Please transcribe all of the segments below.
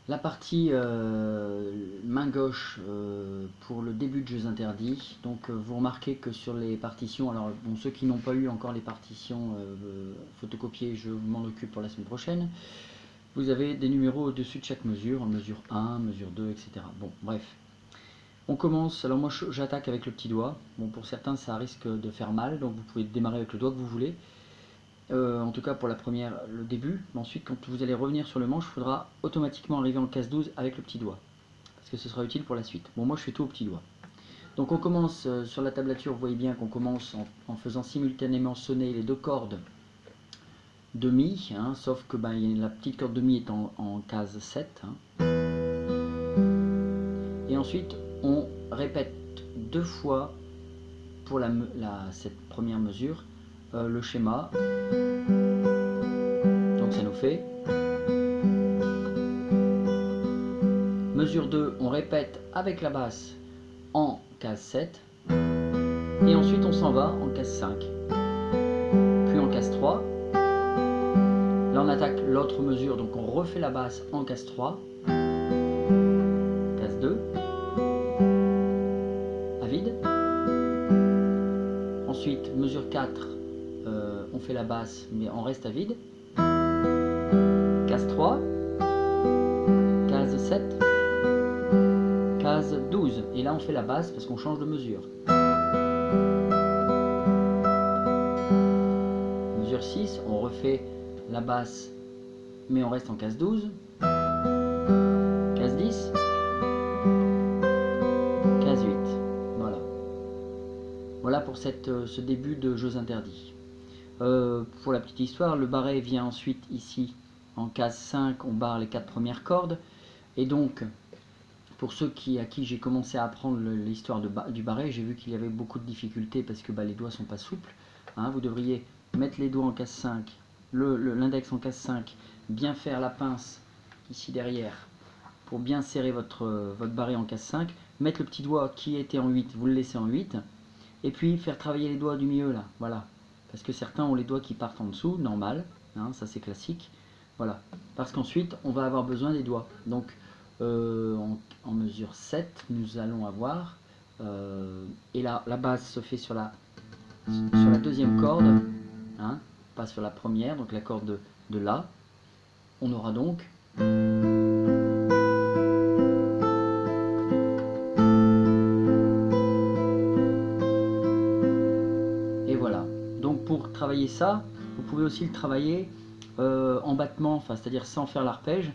La partie main gauche pour le début de Jeux Interdits. Donc vous remarquez que sur les partitions, alors bon, ceux qui n'ont pas eu encore les partitions photocopiées, je m'en occupe pour la semaine prochaine. Vous avez des numéros au-dessus de chaque mesure, mesure 1, mesure 2, etc. Bon, bref. On commence, alors moi j'attaque avec le petit doigt. Bon, pour certains ça risque de faire mal, donc vous pouvez démarrer avec le doigt que vous voulez. En tout cas pour la première, le début. Mais ensuite, quand vous allez revenir sur le manche, il faudra automatiquement arriver en case 12 avec le petit doigt. Parce que ce sera utile pour la suite. Bon, moi je fais tout au petit doigt. Donc on commence sur la tablature, vous voyez bien qu'on commence en faisant simultanément sonner les deux cordes de Mi, hein, sauf que la petite corde de Mi est en case 7. Hein. Et ensuite, on répète deux fois pour cette première mesure le schéma. Donc ça nous fait mesure 2, on répète avec la basse en case 7 et ensuite on s'en va en case 5 puis en case 3. Là on attaque l'autre mesure, donc on refait la basse en case 3, case 2 à vide. Ensuite mesure 4, on fait la basse mais on reste à vide, case 3, case 7, case 12, et là on fait la basse parce qu'on change de mesure. Mesure 6, on refait la basse mais on reste en case 12, case 10, case 8. Voilà. Voilà pour ce début de Jeux Interdits. Pour la petite histoire, le barré vient ensuite ici en case 5, on barre les 4 premières cordes, et donc pour ceux à qui j'ai commencé à apprendre l'histoire du barré, j'ai vu qu'il y avait beaucoup de difficultés parce que les doigts sont pas souples. Hein, vous devriez mettre les doigts en case 5, l'index en case 5, bien faire la pince ici derrière pour bien serrer votre barré en case 5, mettre le petit doigt qui était en 8, vous le laissez en 8, et puis faire travailler les doigts du milieu là, voilà. Parce que certains ont les doigts qui partent en dessous, normal, hein, ça c'est classique. Voilà, parce qu'ensuite on va avoir besoin des doigts. Donc en mesure 7, nous allons avoir, et là la base se fait sur la deuxième corde, hein, pas sur la première, donc la corde de La. On aura donc et voilà. Donc pour travailler ça, vous pouvez aussi le travailler en battement, enfin c'est-à-dire sans faire l'arpège.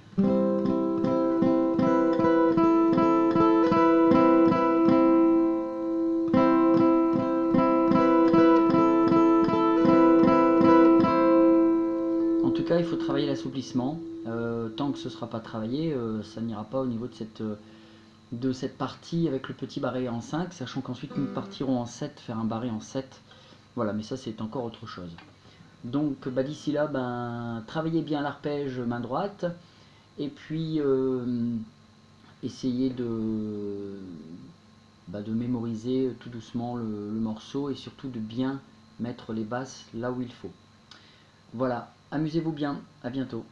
En tout cas, il faut travailler l'assouplissement. Tant que ce ne sera pas travaillé, ça n'ira pas au niveau de cette partie avec le petit barré en 5, sachant qu'ensuite nous partirons en 7, faire un barré en 7. Voilà, mais ça c'est encore autre chose. Donc d'ici là, travaillez bien l'arpège main droite, et puis essayez de mémoriser tout doucement le morceau, et surtout de bien mettre les basses là où il faut. Voilà, amusez-vous bien, à bientôt.